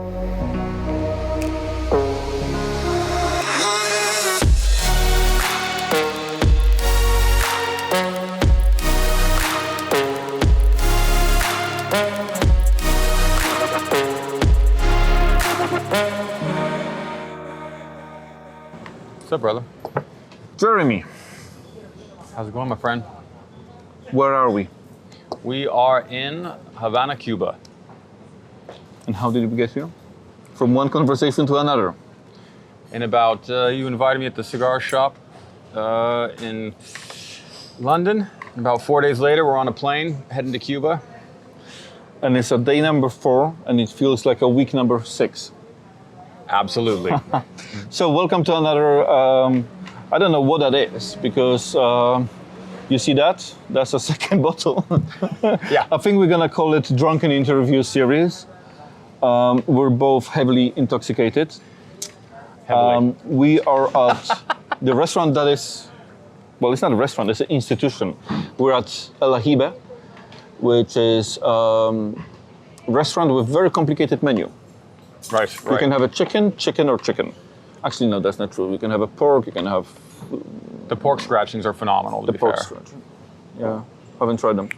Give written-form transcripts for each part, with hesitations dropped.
What's up, brother? Jeremy, How's it going, my friend? where are we? We are in Havana, Cuba. And how did we get here? From one conversation to another. In about, you invited me at the cigar shop in London. About 4 days later, we're on a plane heading to Cuba. And it's a day number 4, and it feels like a week number 6. Absolutely. So welcome to another, I don't know what that is, because you see that? That's a second bottle. Yeah. I think we're gonna call it Drunken Interview Series. We're both heavily intoxicated. Heavily. We are at the restaurant that is, well, it's not a restaurant, it's an institution. We're at El Ajibe, which is a restaurant with very complicated menu. Right. You can have a chicken, or chicken. Actually, no, that's not true. You can have a pork, you can have The pork scratchings are phenomenal, to the be pork fair. scratching. Yeah, haven't tried them.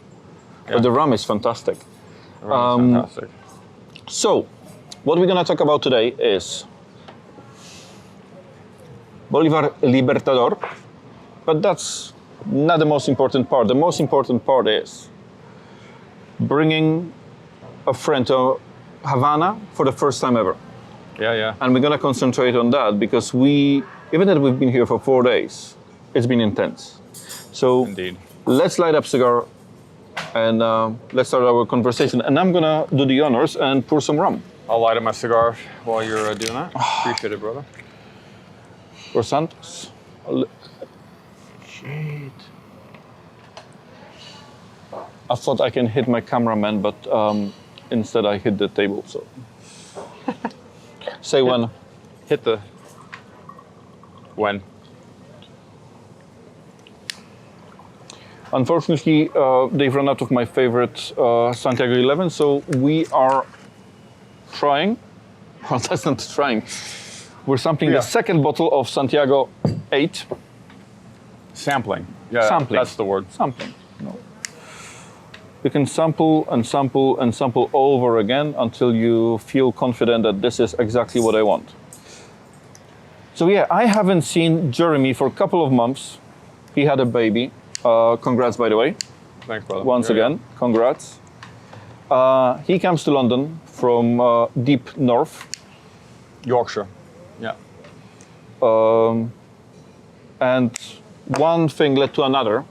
Yeah. But the rum is fantastic. The rum is fantastic. So, what we're gonna talk about today is Bolivar Libertador, but that's not the most important part. The most important part is bringing a friend to Havana for the first time ever. Yeah, yeah. And we're gonna concentrate on that because even that we've been here for 4 days, it's been intense. So Indeed. let's light up cigar and let's start our conversation. And I'm gonna do the honors and pour some rum. I'll light up my cigar while you're doing that. Appreciate it, brother. Por Santos. Shit. I thought I can hit my cameraman, but instead I hit the table, so. Say when. Hit the... When? Unfortunately, they've run out of my favorite Santiago 11, so we are trying. Well, that's not trying. We're sampling Yeah. the second bottle of Santiago 8. Sampling. Yeah, Sampling. that's the word. Sampling. No. You can sample and sample and sample over again until you feel confident that this is exactly what I want. So yeah, I haven't seen Jeremy for a couple of months. He had a baby. Congrats, by the way. Thanks, brother. Once Yeah, again, congrats. He comes to London from deep north. yeah. Yorkshire. Yeah. And one thing led to another.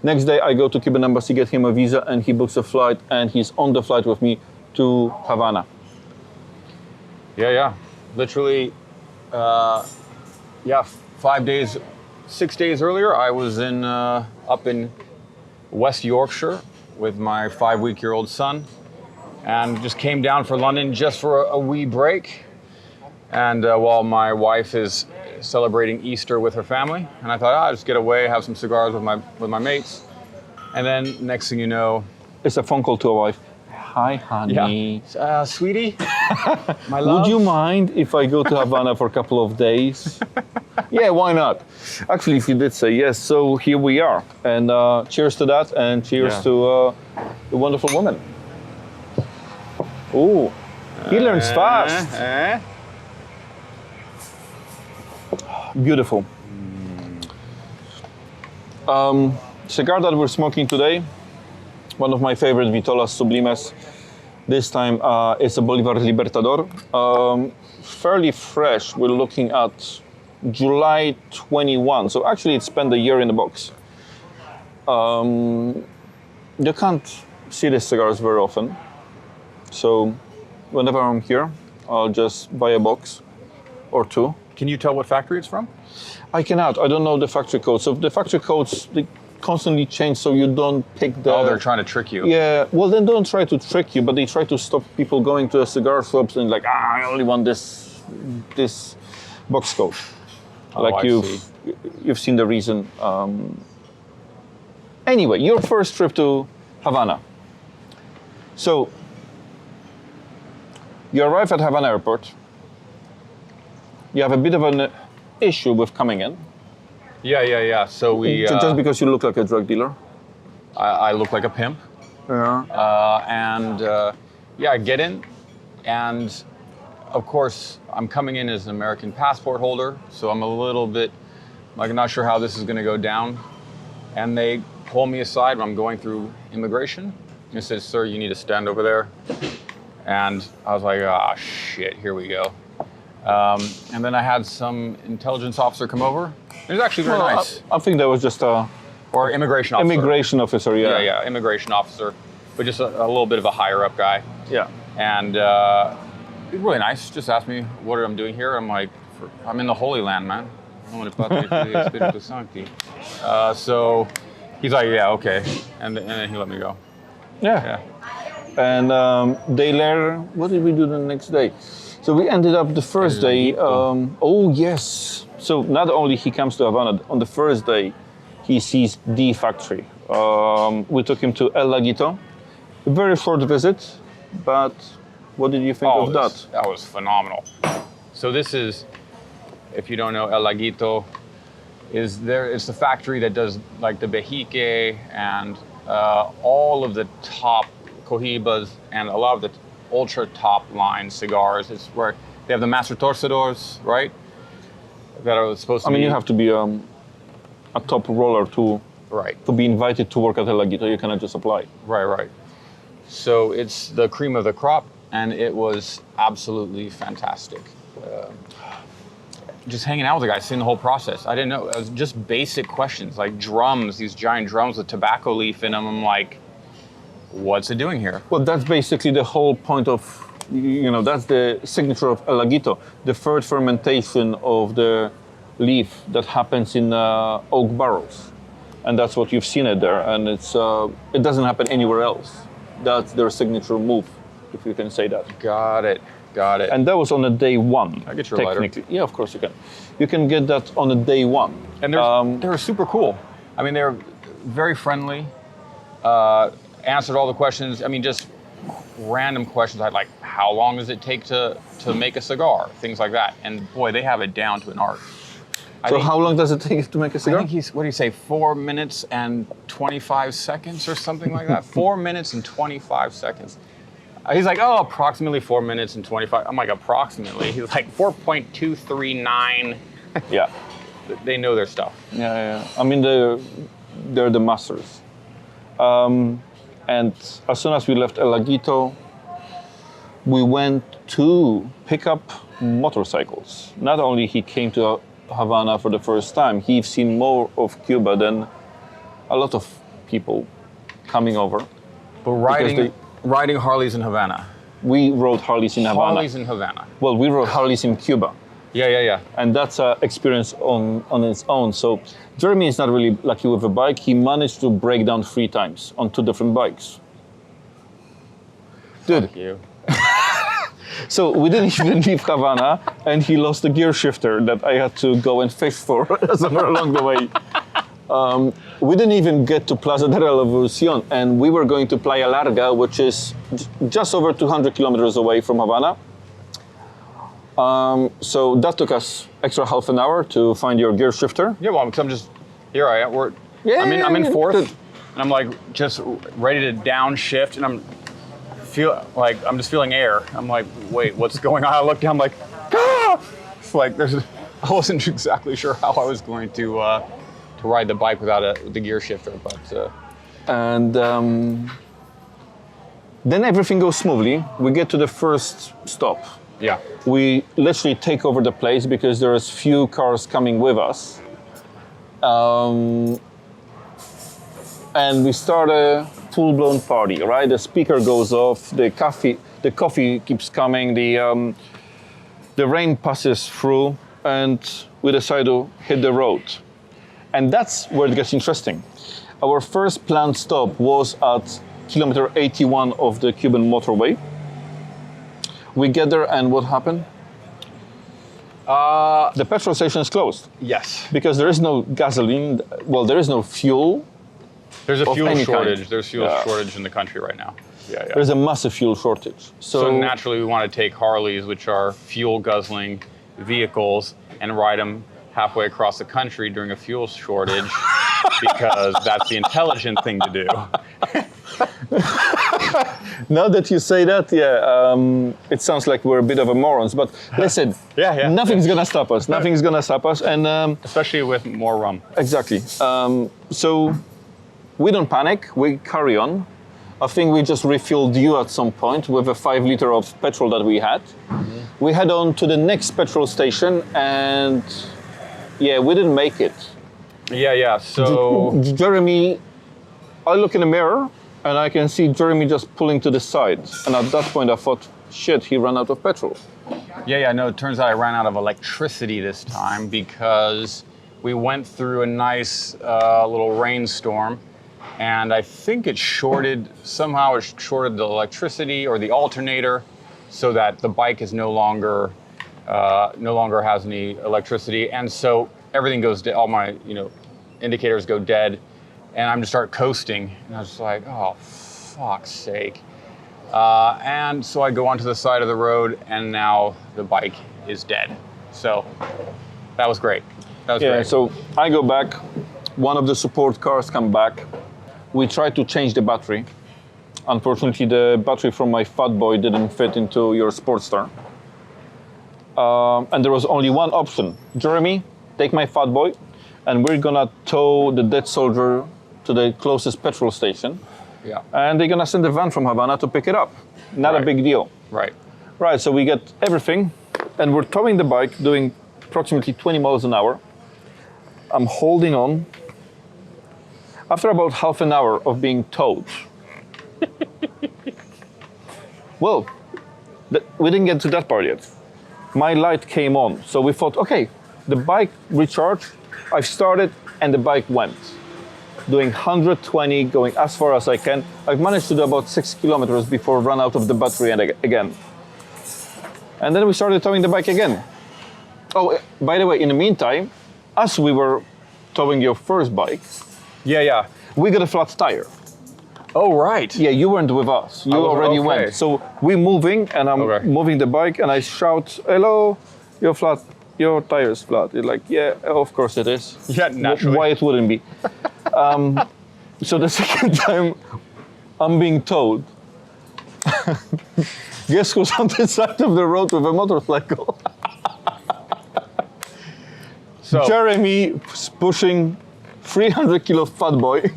Next day, I go to Cuban embassy, get him a visa, and he books a flight, and he's on the flight with me to Havana. Yeah, yeah. Literally, 6 days earlier, I was up in West Yorkshire with my 5-week-old son, and just came down for London just for a wee break. And while my wife is celebrating Easter with her family, and I thought, I'll just get away, have some cigars with my mates. And then next thing you know, It's a phone call to a wife. Hi, honey. Sweetie, my love. Would you mind if I go to Havana for a couple of days? Yeah, why not? Actually, if you did say yes, so here we are. And cheers to that, and cheers Yeah. to the wonderful woman. Ooh, he learns fast. Beautiful. Cigar that we're smoking today, one of my favorite Vitolas Sublimes. This time it's a Bolivar Libertador. Fairly fresh. We're looking at July 21. So actually it spent a year in the box. You can't see these cigars very often. So whenever I'm here, I'll just buy a box or two. Can you tell what factory it's from? I cannot. I don't know the factory code. So the factory codes, they constantly change, so you don't pick the... Oh, they're trying to trick you. Yeah, well, then don't try to trick you, but they try to stop people going to a cigar shops and like, I only want this box code. Oh, Like I see. you've seen the reason. Anyway, your first trip to Havana. So You arrive at Havana airport. You have a bit of an issue with coming in. Yeah. So we... Just because you look like a drug dealer. I look like a pimp. Yeah. I get in, and of course, I'm coming in as an American passport holder, so I'm a little bit, like, not sure how this is gonna go down. And they pull me aside when I'm going through immigration. And says, "Sir, you need to stand over there." And I was like, "Ah, shit, here we go." And then I had some intelligence officer come over. It was actually very nice. I think that was just a... Or immigration officer. Immigration officer, yeah. Yeah, immigration officer, but just a little bit of a higher up guy. Yeah. And really nice. Just asked me what I'm doing here. I'm like, I'm in the Holy Land, man. So he's like, yeah, okay, and then he let me go. Yeah. And day later, what did we do the next day? So we ended up the first day. Oh yes. So not only he comes to Havana on the first day, he sees the factory. We took him to El Lagito. A very short visit, but what did you think of that? That was phenomenal. So this is, if you don't know, El Lagito it's the factory that does like the Bejique and all of the top Cohibas and a lot of the ultra top line cigars. It's where they have the master torcedores, right? That are supposed to be... you have to be a top roller to be invited to work at El Lagito. You cannot just apply. Right. So it's the cream of the crop, and it was absolutely fantastic. Just hanging out with the guys, seeing the whole process. I didn't know. It was just basic questions, like drums, these giant drums with tobacco leaf in them. I'm like, what's it doing here? Well, that's basically the whole point of, that's the signature of El Lagito, the third fermentation of the leaf that happens in oak barrels. And that's what you've seen it there. And it doesn't happen anywhere else. That's their signature move, if you can say that. Got it. And that was on a day one. I get your lighter. Yeah, of course you can. You can get that on a day one. And they were super cool. I mean, they were very friendly, answered all the questions. I mean, just random questions. I'd like, how long does it take to make a cigar? Things like that. And boy, they have it down to an art. So how long does it take to make a cigar? I think what do you say, 4 minutes and 25 seconds or something like that? 4 minutes and 25 seconds. He's like, oh, approximately 4 minutes and 25. I'm like, approximately. He's like 4.239. Yeah. They know their stuff. Yeah. I mean, they're the masters. And as soon as we left El Lagito, we went to pick up motorcycles. Not only he came to Havana for the first time, he's seen more of Cuba than a lot of people coming over. But riding Harleys in Havana. We rode Harleys in Havana. Harleys in Havana. Well, we rode Harleys in Cuba. Yeah. And that's an experience on its own. So Jeremy is not really lucky with a bike. He managed to break down 3 times on 2 different bikes. Dude. Fuck you. So we didn't even leave Havana, and he lost a gear shifter that I had to go and fish for somewhere along the way. We didn't even get to Plaza de la Revolucion, and we were going to Playa Larga, which is just over 200 kilometers away from Havana. So that took us extra half an hour to find your gear shifter. Yeah, well, because I'm just, here I am. I'm in fourth, and I'm like just ready to downshift, and I'm just feeling air. I'm like, wait, what's going on? I look down, I'm like, ah! It's like I wasn't exactly sure how I was going to ride the bike without the gear shifter, but. And then everything goes smoothly. We get to the first stop. Yeah. We literally take over the place because there's few cars coming with us. And we start a full-blown party, right? The speaker goes off, the coffee keeps coming, the rain passes through, and we decide to hit the road. And that's where it gets interesting. Our first planned stop was at kilometer 81 of the Cuban motorway. We get there, and what happened? The petrol station is closed. Yes. Because there is no gasoline. Well, there is no fuel. There's a fuel shortage. Kind. There's fuel shortage in the country right now. Yeah, yeah. there's a massive fuel shortage. So naturally, we want to take Harleys, which are fuel-guzzling vehicles, and ride them halfway across the country during a fuel shortage, because that's the intelligent thing to do. Now that you say that, it sounds like we're a bit of a morons. But listen, nothing's gonna stop us. Nothing's gonna stop us, and especially with more rum. exactly. So we don't panic. We carry on. I think we just refueled you at some point with a 5 liter of petrol that we had. Mm-hmm. We head on to the next petrol station, and we didn't make it. Yeah. So Jeremy, I look in the mirror and I can see Jeremy just pulling to the side. And at that point I thought, shit, he ran out of petrol. Yeah, no, it turns out I ran out of electricity this time because we went through a nice little rainstorm, and I think it shorted the electricity or the alternator, so that the bike is no longer has any electricity, and so everything goes dead. All my indicators go dead, and I'm just start coasting, and I was just like, oh, fuck's sake. And so I go onto the side of the road, and now the bike is dead. So that was great. Great. So I go back. One of the support cars come back. We tried to change the battery. Unfortunately, the battery from my Fat Boy didn't fit into your Sportster. And there was only one option. Jeremy, take my Fat Boy, and we're gonna tow the dead soldier to the closest petrol station. Yeah. And they're gonna send a van from Havana to pick it up. Not a big deal. Right. Right, so we get everything, and we're towing the bike, doing approximately 20 miles an hour. I'm holding on. After about half an hour of being towed, well, we didn't get to that part yet. My light came on, so we thought, okay, the bike recharged, I've started, and the bike went. Doing 120, going as far as I can. I've managed to do about 6 kilometers before I run out of the battery again. And then we started towing the bike again. Oh, by the way, in the meantime, as we were towing your first bike, we got a flat tire. Oh, right. Yeah, you weren't with us. You already went. So we're moving, and I'm moving the bike, and I shout, hello, your tire's flat. You're like, yeah, of course it is. Yeah, naturally. Why it wouldn't be? So the second time I'm being towed, guess who's on the side of the road with a motorcycle? So Jeremy pushing 300 kilo Fat Boy.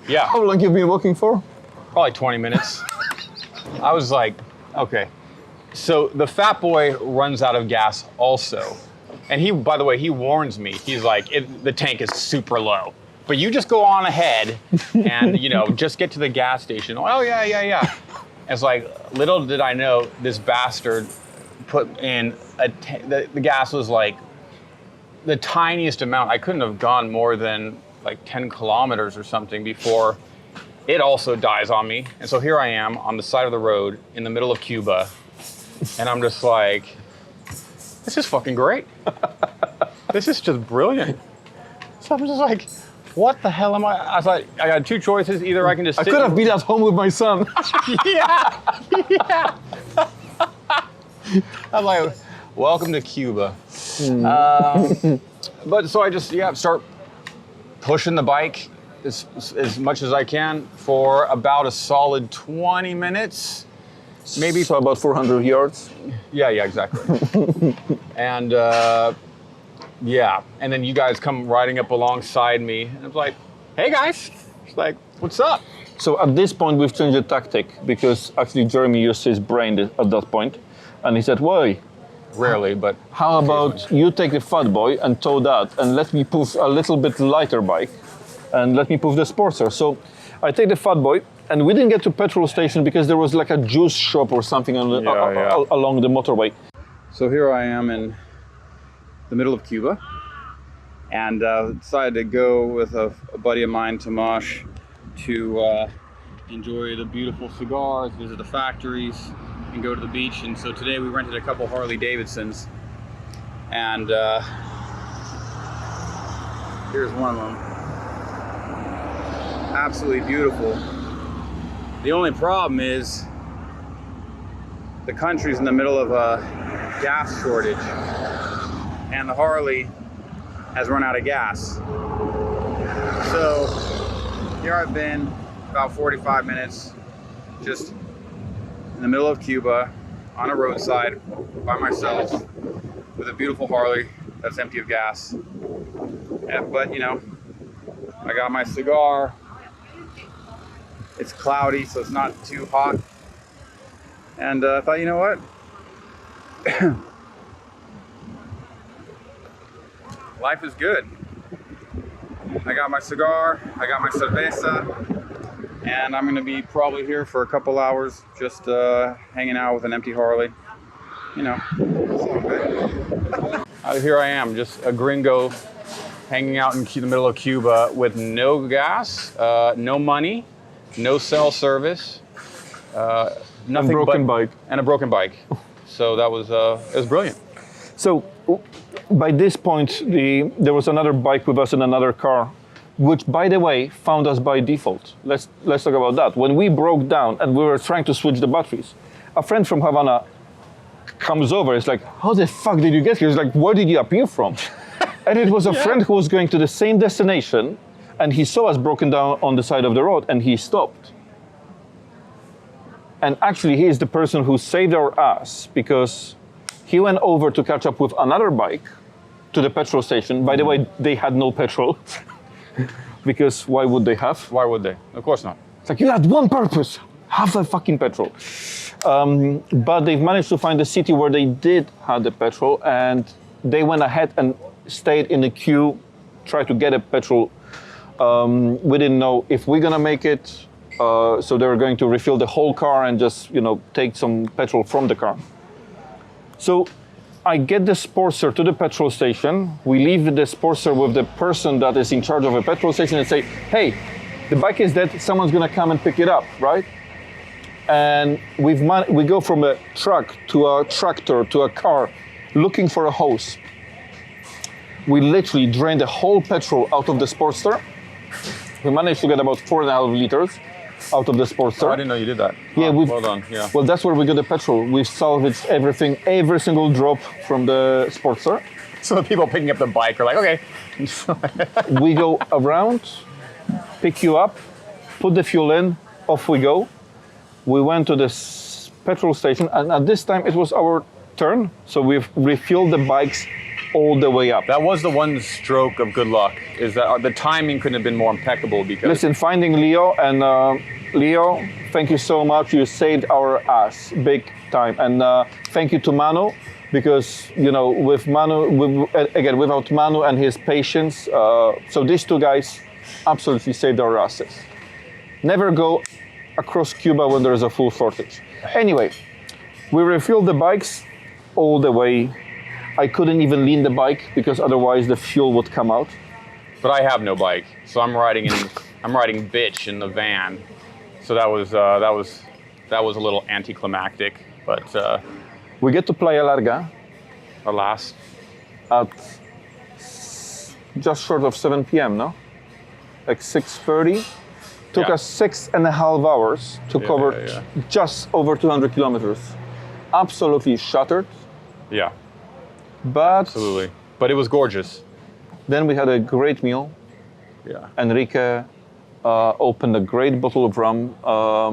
Yeah. How long have you been walking for? Probably 20 minutes. I was like, okay. So the Fat Boy runs out of gas also. And he, by the way, he warns me. He's like, the tank is super low. But you just go on ahead and, just get to the gas station. Oh, yeah. It's like, little did I know, this bastard put in the gas was like the tiniest amount. I couldn't have gone more than like 10 kilometers or something before it also dies on me. And so here I am on the side of the road in the middle of Cuba. And I'm just like, this is fucking great. This is just brilliant. So I'm just like, what the hell am I thought I got two choices. Either I can just I could have been at home with my son. Yeah. I'm like, welcome to Cuba. But so I just start pushing the bike as much as I can for about a solid 20 minutes. Maybe so about 400 yards. Yeah, exactly. And and then you guys come riding up alongside me, and it's like, hey guys, it's like, what's up? So at this point we've changed the tactic, because actually Jeremy used his brain at that point, and he said, why? Rarely, but how about you take the Fat Boy and tow that, and let me push a little bit lighter bike, and let me push the Sportster. So I take the Fat Boy, and we didn't get to petrol station because there was like a juice shop or something along the motorway. So here I am in the middle of Cuba, and decided to go with a buddy of mine, Tomash, to enjoy the beautiful cigars, visit the factories, and go to the beach. And so today we rented a couple Harley Davidsons, and here's one of them. Absolutely beautiful. The only problem is the country's in the middle of a gas shortage, and the Harley has run out of gas. So here I've been about 45 minutes, just in the middle of Cuba, on a roadside, by myself, with a beautiful Harley that's empty of gas. But you know, I got my cigar. It's cloudy, so it's not too hot. And I thought, you know what? Life is good. I got my cigar, I got my cerveza, and I'm gonna be probably here for a couple hours, just hanging out with an empty Harley. You know, it's all good. Here I am, just a gringo hanging out in the middle of Cuba with no gas, no money, no cell service, nothing and broken but, bike. And a broken bike. So that was, it was brilliant. So by this point, there was another bike with us in another car, which, by the way, found us by default. Let's talk about that. When we broke down and we were trying to switch the batteries, a friend from Havana comes over. It's like, how the fuck did you get here? It's like, where did you appear from? And it was a friend who was going to the same destination, and he saw us broken down on the side of the road, and he stopped. And actually, he is the person who saved our ass, because he went over to catch up with another bike to the petrol station. By the way, they had no petrol. Because why would they have? Why would they? Of course not. It's like, you had one purpose, have the fucking petrol. But they've managed to find a city where they did have the petrol, and they went ahead and stayed in the queue, tried to get a petrol. We didn't know if we're gonna make it, so they were going to refill the whole car and just, you know, take some petrol from the car. So I get the Sportster to the petrol station. We leave the Sportster with the person that is in charge of a petrol station and say, hey, the bike is dead, someone's gonna come and pick it up, right? And we go from a truck to a tractor to a car looking for a hose. We literally drained the whole petrol out of the Sportster. We managed to get about 4.5 liters out of the Sportster. Oh, I didn't know you did that. Yeah, well done. Yeah. Well, that's where we got the petrol. We've salvaged everything, every single drop from the Sportster. So the people picking up the bike are like, okay. We go around, pick you up, put the fuel in, off we go. We went to the petrol station, and at this time it was our turn. So we've refueled the bikes all the way up. That was the one stroke of good luck, is that the timing couldn't have been more impeccable, because... Listen, finding Leo, and Leo, thank you so much. You saved our ass, big time. And thank you to Manu, because, you know, with Manu, again, without Manu and his patience, so these two guys absolutely saved our asses. Never go across Cuba when there is a full shortage. Anyway, we refueled the bikes all the way. I couldn't even lean the bike because otherwise the fuel would come out. But I have no bike, so I'm riding bitch in the van. So that was a little anticlimactic, but we get to Playa Larga, alas, at just short of 7 p.m. No, like 6:30. Took us 6.5 hours to cover just over 200 kilometers. Absolutely shattered. Yeah. But absolutely. But it was gorgeous. Then we had a great meal. Yeah. Enrique opened a great bottle of rum. A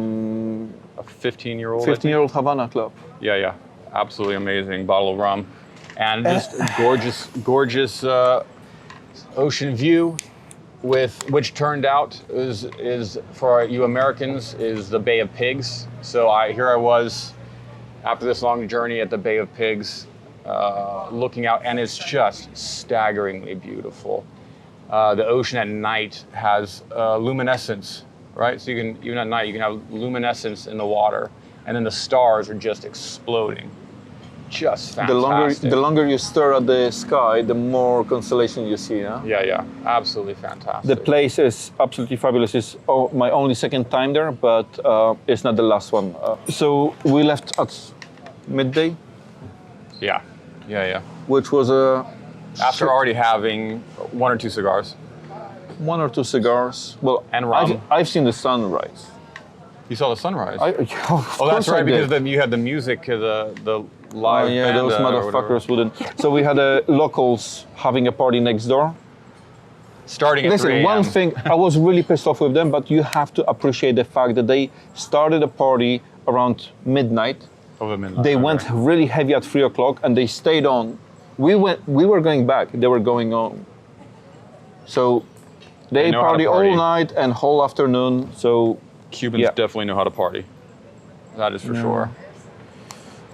15-year-old. 15-year-old Havana Club. Yeah, yeah. Absolutely amazing bottle of rum. And just gorgeous ocean view, which turned out is for you Americans is the Bay of Pigs. So here I was after this long journey at the Bay of Pigs, looking out, and it's just staggeringly beautiful. The ocean at night has luminescence, right? So you can, even at night, you can have luminescence in the water, and then the stars are just exploding. Just fantastic. The longer you stare at the sky, the more constellation you see, huh? Yeah, yeah, absolutely fantastic. The place is absolutely fabulous. It's my only second time there, but it's not the last one. So we left at midday. Yeah, yeah, yeah. Which was after already having 1 or 2 cigars. 1 or 2 cigars. Well, and rum. I've seen the sunrise. You saw the sunrise. Of Oh, that's course I right, because did. you had the music, the live Oh yeah, band, those or motherfuckers whatever. wouldn't. So we had locals having a party next door. Starting at 3 Listen, a.m. one thing, I was really pissed off with them, but you have to appreciate the fact that they started a party around midnight. Over midnight. They okay. went really heavy at 3 o'clock and they stayed on. We were going back, they were going on. So they know how to party all party. night and whole afternoon. So Cubans yeah. definitely know how to party. That is for sure.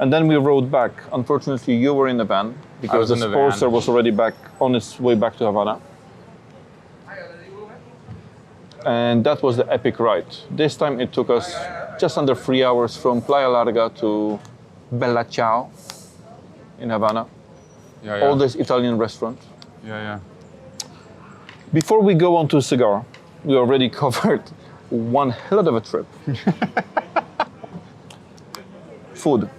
And then we rode back. Unfortunately, you were in the van because the in the van. Sportster was already back on its way back to Havana. And that was the epic ride. This time it took us just under 3 hours from Playa Larga to Bella Ciao in Havana. Yeah, All this Italian restaurant. Yeah. Before we go on to cigar, we already covered one hell of a trip. Food.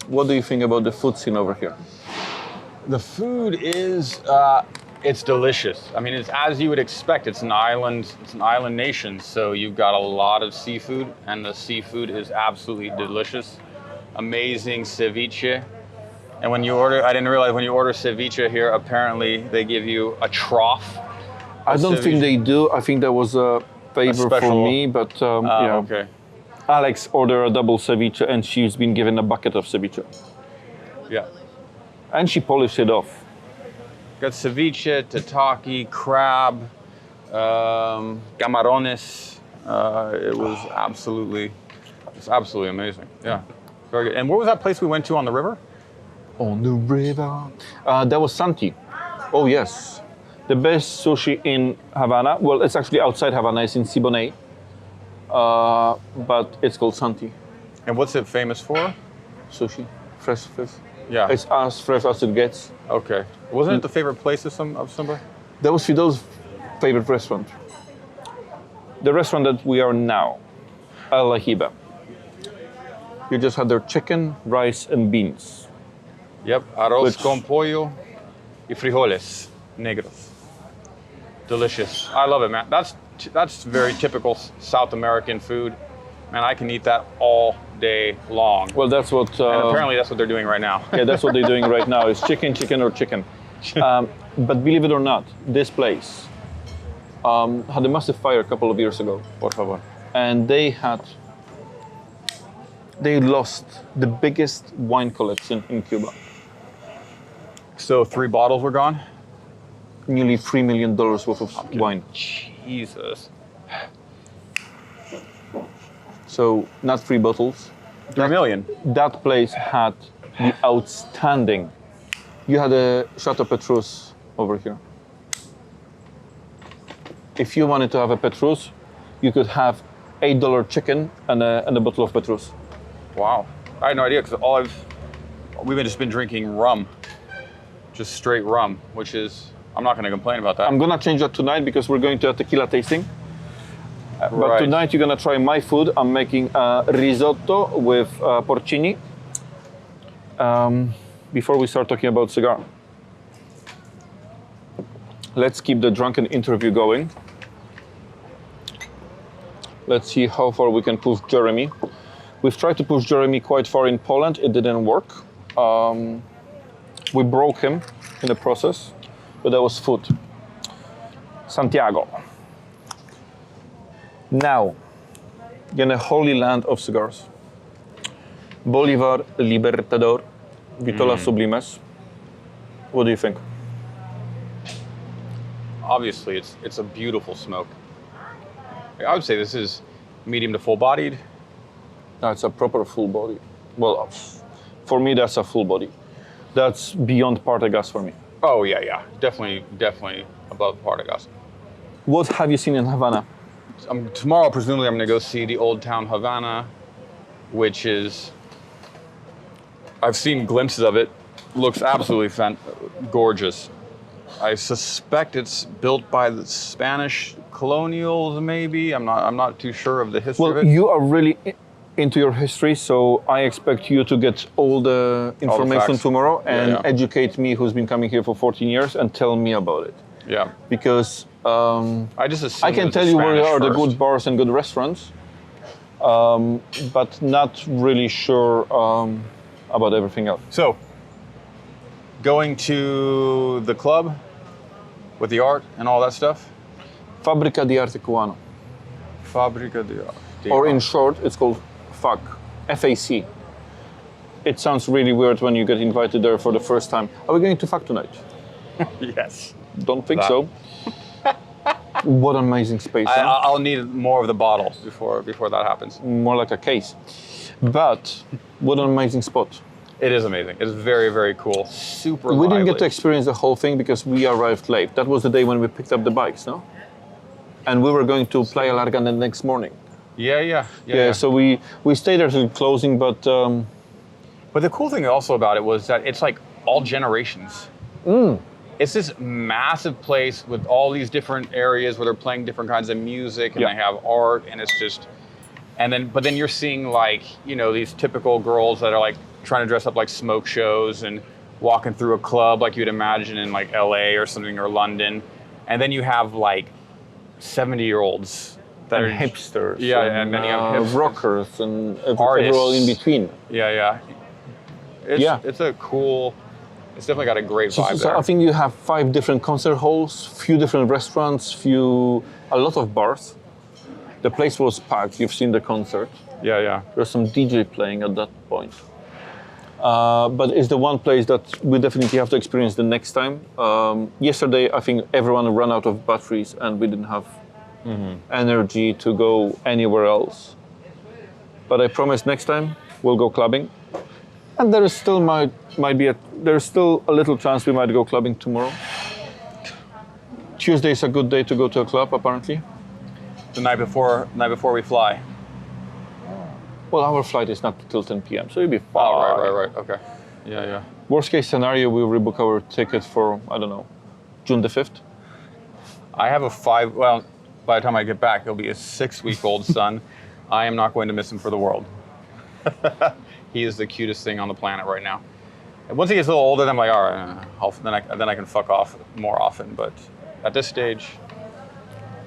What do you think about the food scene over here? The food is, it's delicious. I mean, it's as you would expect. It's an island nation, so you've got a lot of seafood, and the seafood is absolutely delicious. Amazing ceviche. And when you order, I didn't realize when you order ceviche here, apparently they give you a trough. I don't think they do. I think that was a favor special- for me, but yeah. Okay. Alex ordered a double ceviche and she's been given a bucket of ceviche. Yeah. And she polished it off. Got ceviche, tataki, crab, camarones. It's absolutely amazing. Yeah, very good. And what was that place we went to on the river? On the river. That was Santi. Oh yes. The best sushi in Havana. Well, it's actually outside Havana. It's in Siboney. But it's called Santi. And what's it famous for? Sushi. Fresh fish. Yeah. It's as fresh as it gets. Okay. Wasn't it the favorite place of somebody? That was Fidel's favorite restaurant. The restaurant that we are now, El Ajiba. You just had their chicken, rice, and beans. Yep. Arroz Which- con pollo y frijoles negros. Delicious. I love it, man. That's very typical South American food. Man, I can eat that all day long. Well, that's what. And apparently that's what they're doing right now. Yeah, that's what they're doing right now. Is chicken, chicken, or chicken. But believe it or not, this place had a massive fire a couple of years ago, Por favor. and they lost the biggest wine collection in Cuba. So 3 bottles were gone? Nearly $3 million worth of wine. Jesus. So not 3 bottles. 3 million. That place had the outstanding. You had a Chateau Petrus over here. If you wanted to have a Petrus, you could have $8 chicken and a bottle of Petrus. Wow. I had no idea because we've just been drinking rum. Just straight rum, which is, I'm not going to complain about that. I'm gonna change that tonight because we're going to a tequila tasting. But Right. tonight you're gonna try my food. I'm making a risotto with porcini. Before we start talking about cigar, let's keep the drunken interview going. Let's see how far we can push Jeremy. We've tried to push Jeremy quite far in Poland. It didn't work. We broke him in the process, but that was food. Santiago. Now, in the holy land of cigars, Bolivar Libertador, Vitola Sublimes. What do you think? Obviously, it's a beautiful smoke. I would say this is medium to full-bodied. That's a proper full body. Well, for me, that's a full body. That's beyond Partagas for me. Oh, yeah. Definitely above Partagas. What have you seen in Havana? Tomorrow, presumably, I'm going to go see the Old Town Havana, which is, I've seen glimpses of it. Looks absolutely gorgeous. I suspect it's built by the Spanish colonials, maybe. I'm not too sure of the history of Well, it. you are really into your history, so I expect you to get all the information facts. tomorrow and Yeah. educate me, who's been coming here for 14 years, and tell me about it. Yeah. Because I just assumed I can it was tell the you where Spanish are the first. good bars and good restaurants, but not really sure about everything else. So, going to the club with the art and all that stuff? Fábrica de Arte Cubano. Fábrica de Arte. Or in short, it's called FAC. FAC. It sounds really weird when you get invited there for the first time. Are we going to FAC tonight? Yes. Don't think so. What an amazing space. Huh? I'll need more of the bottle before that happens. More like a case. But what an amazing spot. It is amazing. It's very, very cool. Super We didn't get to lively. experience the whole thing because we arrived late. That was the day when we picked up the bikes, no? And we were going to Playa Larga the next morning. Yeah. So we stayed there till closing, but But the cool thing also about it was that it's like all generations. It's this massive place with all these different areas where they're playing different kinds of music and Yeah. they have art, and it's just, but then you're seeing like, these typical girls that are like trying to dress up like smoke shows and walking through a club like you'd imagine in like LA or something, or London. And then you have like 70-year-olds that and are hipsters. Yeah, and then you have hipsters. rockers and Artists. everyone in between. Yeah. It's a cool, it's definitely got a great vibe So there. I think you have 5 different concert halls, few different restaurants, a lot of bars. The place was packed. You've seen the concert. Yeah. There's some DJ playing at that point. But it's the one place that we definitely have to experience the next time. Yesterday, I think everyone ran out of batteries and we didn't have energy to go anywhere else. But I promise next time we'll go clubbing. And there is still there's still a little chance we might go clubbing tomorrow. Tuesday is a good day to go to a club, apparently. The night before we fly. Well, our flight is not till 10 p.m., so you'll be fine. Oh, right. Okay. Yeah. Worst case scenario, we'll rebook our ticket for, I don't know, June the 5th. I have by the time I get back, he'll be a 6-week-old son. I am not going to miss him for the world. He is the cutest thing on the planet right now. And once he gets a little older, then I'm like, all right, then I can fuck off more often. But at this stage,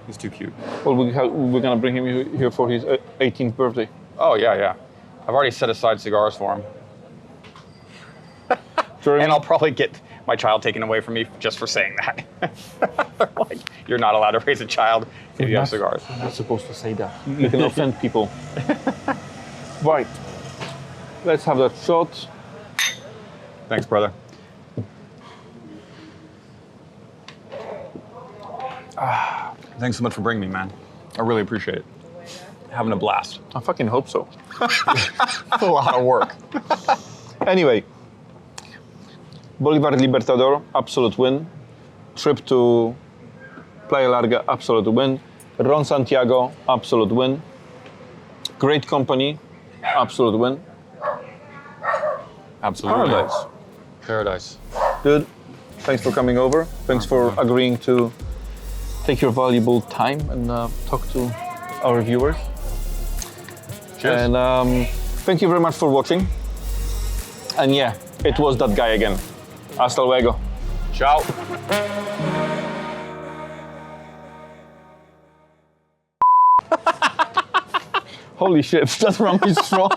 he's too cute. Well, we're gonna bring him here for his 18th birthday. Oh, yeah. I've already set aside cigars for him. Jeremy, And I'll probably get my child taken away from me just for saying that. Like, you're not allowed to raise a child if you have cigars. I'm not supposed to say that. You can offend people. Right. Let's have that shot. Thanks, brother. Thanks so much for bringing me, man. I really appreciate it. Having a blast. I fucking hope so. It's a lot of work. Anyway, Bolivar Libertador, absolute win. Trip to Playa Larga, absolute win. Ron Santiago, absolute win. Great company, absolute win. Absolutely. Paradise. Good. Thanks for coming over. Thanks for agreeing to take your valuable time and talk to our viewers. Cheers. And thank you very much for watching. And yeah, it was that guy again. Hasta luego. Ciao. Holy shit, that rum is strong.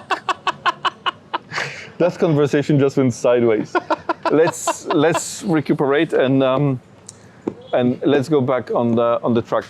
That conversation just went sideways. Let's recuperate and let's go back on the track.